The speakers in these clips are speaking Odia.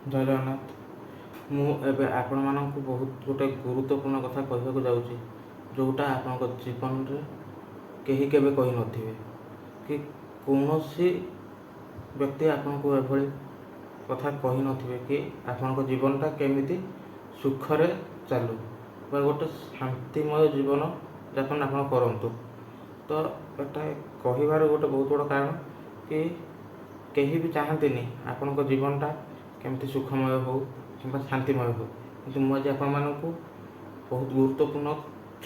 ଜୟ ଜଗନ୍ନାଥ। ମୁଁ ଏବେ ଆପଣମାନଙ୍କୁ ବହୁତ ଗୋଟେ ଗୁରୁତ୍ୱପୂର୍ଣ୍ଣ କଥା କହିବାକୁ ଯାଉଛି, ଯେଉଁଟା ଆପଣଙ୍କ ଜୀବନରେ କେହି କେବେ କହିନଥିବେ କି କୌଣସି ବ୍ୟକ୍ତି ଆପଣଙ୍କୁ ଏଭଳି କଥା କହିନଥିବେ କି ଆପଣଙ୍କ ଜୀବନଟା କେମିତି ସୁଖରେ ଚାଲୁ ବା ଗୋଟେ ଶାନ୍ତିମୟ ଜୀବନ ଯାପନ ଆପଣ କରନ୍ତୁ। ତ ଏଟା କହିବାର ଗୋଟେ ବହୁତ ବଡ଼ କାରଣ କି କେହି ବି ଚାହାନ୍ତିନି ଆପଣଙ୍କ ଜୀବନଟା କେମିତି ସୁଖମୟ ହେଉ କିମ୍ବା ଶାନ୍ତିମୟ ହେଉ, କିନ୍ତୁ ମୁଁ ଆଜି ଆପଣମାନଙ୍କୁ ବହୁତ ଗୁରୁତ୍ୱପୂର୍ଣ୍ଣ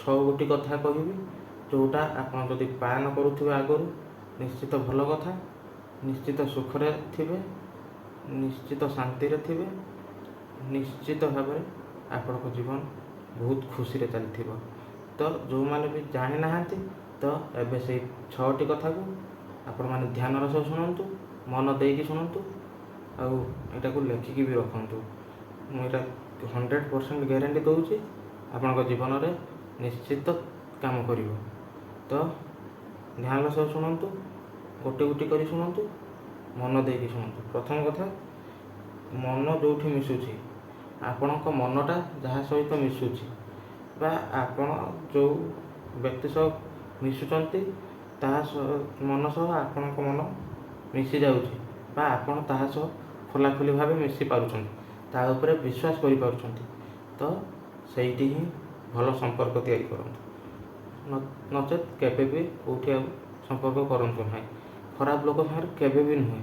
6ଗୋଟି କଥା କହିବି, ଯେଉଁଟା ଆପଣ ଯଦି ପାଳନ କରୁଥିବେ ଆଗରୁ ନିଶ୍ଚିତ ଭଲ କଥା, ନିଶ୍ଚିତ ସୁଖରେ ଥିବେ, ନିଶ୍ଚିତ ଶାନ୍ତିରେ ଥିବେ, ନିଶ୍ଚିତ ଭାବରେ ଆପଣଙ୍କ ଜୀବନ ବହୁତ ଖୁସିରେ ଚାଲିଥିବ। ତ ଯେଉଁମାନେ ବି ଜାଣିନାହାନ୍ତି, ତ ଏବେ ସେଇ 6ଟି କଥାକୁ ଆପଣମାନେ ଧ୍ୟାନର ସହ ଶୁଣନ୍ତୁ, ମନ ଦେଇକି ଶୁଣନ୍ତୁ, ଆଉ ଏଟାକୁ ଲେଖିକି ବି ରଖନ୍ତୁ। ମୁଁ ଏଇଟା 100% ଗ୍ୟାରେଣ୍ଟି ଦେଉଛି ଆପଣଙ୍କ ଜୀବନରେ ନିଶ୍ଚିତ କାମ କରିବ। ତ ଧ୍ୟାନର ସହ ଶୁଣନ୍ତୁ, ଗୋଟି ଗୋଟି କରି ଶୁଣନ୍ତୁ, ମନ ଦେଇକି ଶୁଣନ୍ତୁ। ପ୍ରଥମ କଥା, ମନ ଯେଉଁଠି ମିଶୁଛି, ଆପଣଙ୍କ ମନଟା ଯାହା ସହିତ ମିଶୁଛି ବା ଆପଣ ଯେଉଁ ବ୍ୟକ୍ତି ସହ ମିଶୁଛନ୍ତି ତାହା ମନ ସହ ଆପଣଙ୍କ ମନ ମିଶି ଯାଉଛି ବା ଆପଣ ତାହା ସହ ଖୋଲାଖୋଲି ଭାବେ ମିଶି ପାରୁଛନ୍ତି, ତା ଉପରେ ବିଶ୍ୱାସ କରିପାରୁଛନ୍ତି, ତ ସେଇଠି ହିଁ ଭଲ ସମ୍ପର୍କ ତିଆରି କରନ୍ତୁ। ନଚେତ୍ କେବେ ବି କେଉଁଠି ଆଉ ସମ୍ପର୍କ କରନ୍ତୁ ନାହିଁ, ଖରାପ ଲୋକ ସାଙ୍ଗରେ କେବେ ବି ନୁହେଁ।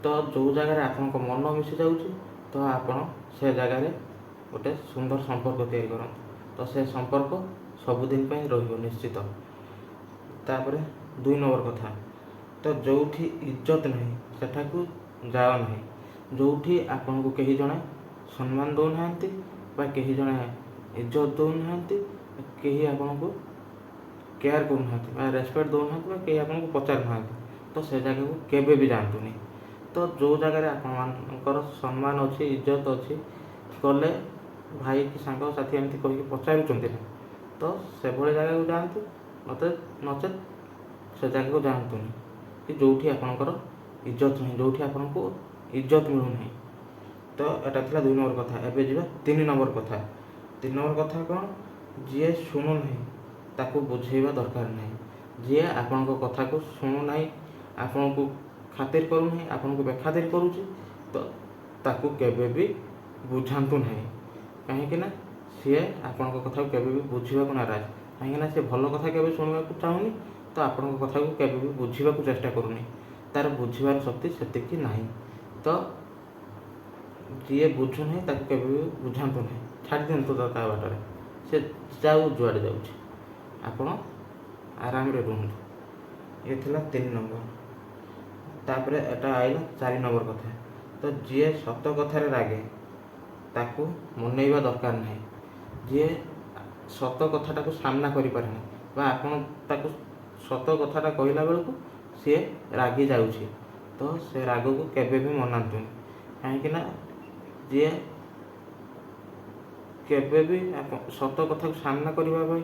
ତ ଯେଉଁ ଜାଗାରେ ଆପଣଙ୍କ ମନ ମିଶି ଯାଉଛି, ତ ଆପଣ ସେ ଜାଗାରେ ଗୋଟେ ସୁନ୍ଦର ସମ୍ପର୍କ ତିଆରି କରନ୍ତୁ, ତ ସେ ସମ୍ପର୍କ ସବୁଦିନ ପାଇଁ ରହିବ ନିଶ୍ଚିତ। ତାପରେ 2 ନମ୍ବର କଥା, ତ ଯେଉଁଠି ଇଜ୍ଜତ ନାହିଁ ସେଠାକୁ ଯାଅ ନାହିଁ। ଯେଉଁଠି ଆପଣଙ୍କୁ କେହି ଜଣେ ସମ୍ମାନ ଦେଉନାହାନ୍ତି ବା କେହି ଜଣେ ଇଜ୍ଜତ ଦେଉନାହାନ୍ତି, କେହି ଆପଣଙ୍କୁ କେୟାର କରୁନାହାନ୍ତି ବା ରେସପେକ୍ଟ ଦେଉନାହାନ୍ତି ବା କେହି ଆପଣଙ୍କୁ ପଚାରୁନାହାନ୍ତି, ତ ସେ ଜାଗାକୁ କେବେ ବି ଯାଆନ୍ତୁନି। ତ ଯେଉଁ ଜାଗାରେ ଆପଣମାନଙ୍କର ସମ୍ମାନ ଅଛି, ଇଜ୍ଜତ ଅଛି, ଗଲେ ଭାଇ କି ସାଙ୍ଗସାଥି ଏମିତି କହିକି ପଚାରୁଛନ୍ତି ନା, ତ ସେଭଳି ଜାଗାକୁ ଯାଆନ୍ତୁ, ନଚେତ୍ ସେ ଜାଗାକୁ ଯାଆନ୍ତୁନି କି ଯେଉଁଠି ଆପଣଙ୍କର ଇଜ୍ଜତ ନାହିଁ, ଯେଉଁଠି ଆପଣଙ୍କୁ ଇଜ୍ଜତ ମିଳୁନାହିଁ। ତ ଏଟା ଥିଲା 2 ନମ୍ବର କଥା। ଏବେ ଯିବା 3 ନମ୍ବର କଥା। 3 ନମ୍ବର କଥା କ'ଣ? ଯିଏ ଶୁଣୁନାହିଁ ତାକୁ ବୁଝେଇବା ଦରକାର ନାହିଁ। ଯିଏ ଆପଣଙ୍କ କଥାକୁ ଶୁଣୁନାହିଁ, ଆପଣଙ୍କୁ ଖାତିର କରୁନାହିଁ, ଆପଣଙ୍କୁ ବେଖାତିର କରୁଛି, ତ ତାକୁ କେବେ ବି ବୁଝାନ୍ତୁ ନାହିଁ। କାହିଁକିନା ସିଏ ଆପଣଙ୍କ କଥାକୁ କେବେ ବି ବୁଝିବାକୁ ନାରାଜ। କାହିଁକିନା ସେ ଭଲ କଥା କେବେ ଶୁଣିବାକୁ ଚାହୁଁନି, ତ ଆପଣଙ୍କ କଥାକୁ କେବେ ବି ବୁଝିବାକୁ ଚେଷ୍ଟା କରୁନି, ତା'ର ବୁଝିବାର ଶକ୍ତି ସେତିକି ନାହିଁ। ତ ଯିଏ ବୁଝୁନାହିଁ ତାକୁ କେବେ ବି ବୁଝାନ୍ତୁ ନାହିଁ, ଛାଡ଼ି ଦିଅନ୍ତୁ ତା ବାଟରେ, ସେ ଯାଉ ଯୁଆଡ଼େ ଯାଉଛି, ଆପଣ ଆରାମରେ ରୁହନ୍ତୁ। ଏ ଥିଲା 3 ନମ୍ବର। ତାପରେ ଏଟା ଆଇଲା 4 ନମ୍ବର କଥା। ତ ଯିଏ ସତ କଥାରେ ରାଗେ ତାକୁ ମନେଇବା ଦରକାର ନାହିଁ। ଯିଏ ସତ କଥାଟାକୁ ସାମ୍ନା କରିପାରେ ନାହିଁ ବା ଆପଣ ତାକୁ ସତ କଥାଟା କହିଲା ବେଳକୁ ସିଏ ରାଗି ଯାଉଛି, ତ ସେ ରାଗକୁ କେବେ ବି ମନାନ୍ତୁନି। କାହିଁକିନା ଯିଏ କେବେ ବି ସତ କଥାକୁ ସାମ୍ନା କରିବା ପାଇଁ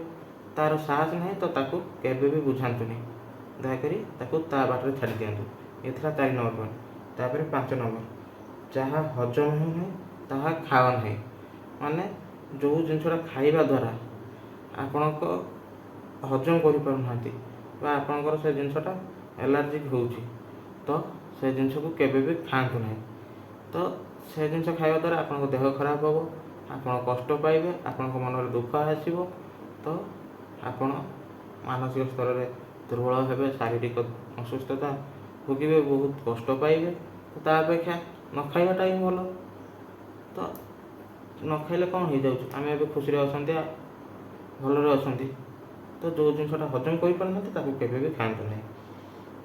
ତା'ର ସାହସ ନାହିଁ, ତ ତାକୁ କେବେ ବି ବୁଝାନ୍ତୁନି। ଦୟାକରି ତାକୁ ତା ବାଟରେ ଛାଡ଼ି ଦିଅନ୍ତୁ। ଏ ଥିଲା 4 ନମ୍ବର ପଏଣ୍ଟ। ତାପରେ 5 ନମ୍ବର, ଯାହା ହଜମ ହେଉନାହିଁ ତାହା ଖାଅ ନାହିଁ। ମାନେ ଯେଉଁ ଜିନିଷଟା ଖାଇବା ଦ୍ୱାରା ଆପଣଙ୍କ ହଜମ କରିପାରୁନାହାନ୍ତି ବା ଆପଣଙ୍କର ସେ ଜିନିଷଟା ଏଲାର୍ଜିକ୍ ହେଉଛି, ତ ସେ ଜିନିଷକୁ କେବେ ବି ଖାଆନ୍ତୁ ନାହିଁ। ତ ସେ ଜିନିଷ ଖାଇବା ଦ୍ୱାରା ଆପଣଙ୍କ ଦେହ ଖରାପ ହେବ, ଆପଣ କଷ୍ଟ ପାଇବେ, ଆପଣଙ୍କ ମନରେ ଦୁଃଖ ଆସିବ, ତ ଆପଣ ମାନସିକ ସ୍ତରରେ ଦୁର୍ବଳ ହେବେ, ଶାରୀରିକ ଅସୁସ୍ଥତା ଭୋଗିବେ, ବହୁତ କଷ୍ଟ ପାଇବେ। ତ ତା ଅପେକ୍ଷା ନ ଖାଇବାଟା ହିଁ ଭଲ। ତ ନ ଖାଇଲେ କ'ଣ ହେଇଯାଉଛି, ଆମେ ଏବେ ଖୁସିରେ ଅଛନ୍ତି, ଭଲରେ ଅଛନ୍ତି, ତ ଯେଉଁ ଜିନିଷଟା ହଜମ କରିପାରୁନାହାନ୍ତି ତାକୁ କେବେ ବି ଖାଆନ୍ତୁ ନାହିଁ।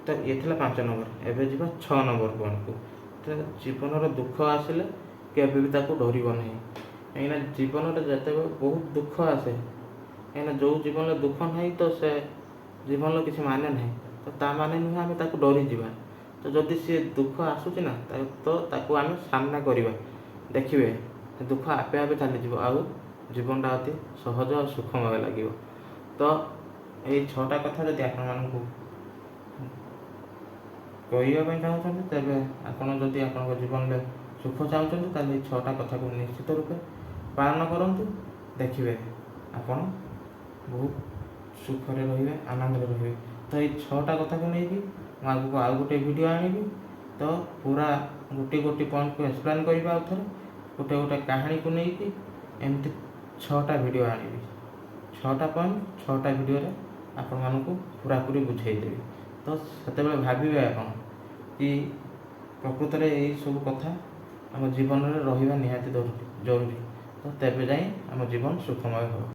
ତ ଇଏ ଥିଲା 5 ନମ୍ବର। ଏବେ ଯିବା 6 ନମ୍ବର ପଏଣ୍ଟକୁ। ତ ଜୀବନର ଦୁଃଖ ଆସିଲେ କେବେ ବି ତାକୁ ଡରିବ ନାହିଁ। କାହିଁକିନା ଜୀବନରେ ଯେତେବେଳେ ବହୁତ ଦୁଃଖ ଆସେ, କାହିଁକିନା ଯେଉଁ ଜୀବନରେ ଦୁଃଖ ନାହିଁ ତ ସେ ଜୀବନର କିଛି ମାନେ ନାହିଁ, ତ ତା ମାନେ ନୁହେଁ ଆମେ ତାକୁ ଡରିଯିବା। ତ ଯଦି ସିଏ ଦୁଃଖ ଆସୁଛି ନା, ତ ତାକୁ ଆମେ ସାମ୍ନା କରିବା, ଦେଖିବେ ସେ ଦୁଃଖ ଆପେ ଆପେ ଚାଲିଯିବ, ଆଉ ଜୀବନଟା ଅତି ସହଜ ଆଉ ସୁଖମୟ ଲାଗିବ। ତ ଏଇ 6ଟା କଥା ଯଦି ଆପଣମାନଙ୍କୁ କହିବା ପାଇଁ ଚାହୁଁଛନ୍ତି, ତେବେ ଆପଣ ଯଦି ଆପଣଙ୍କ ଜୀବନରେ ସୁଖ ଚାହୁଁଛନ୍ତି ତାହେଲେ ଏଇ 6ଟା କଥାକୁ ନିଶ୍ଚିତ ରୂପେ ପାଳନ କରନ୍ତୁ। ଦେଖିବେ ଆପଣ ବହୁତ ସୁଖରେ ରହିବେ, ଆନନ୍ଦରେ ରହିବେ। ତ ଏଇ 6ଟା କଥାକୁ ନେଇକି ମୁଁ ଆଗକୁ ଆଉ ଗୋଟେ ଭିଡ଼ିଓ ଆଣିବି। ତ ପୁରା ଗୋଟିଏ ପଏଣ୍ଟକୁ ଏକ୍ସପ୍ଲେନ୍ କରିବି, ଆଉ ଥରେ ଗୋଟେ କାହାଣୀକୁ ନେଇକି ଏମିତି 6ଟା ଭିଡ଼ିଓ ଆଣିବି। 6ଟା ପଏଣ୍ଟ 6ଟା ଭିଡ଼ିଓରେ ଆପଣମାନଙ୍କୁ ପୁରାପୁରି ବୁଝେଇଦେବି। ତ ସେତେବେଳେ ଭାବିବେ ଆପଣ କି ପ୍ରକୃତରେ ଏଇସବୁ କଥା ଆମ ଜୀବନରେ ରହିବା ନିହାତି ଜରୁରୀ। ତ ତେବେ ଯାଇ ଆମ ଜୀବନ ସୁଖମୟ ହେବ।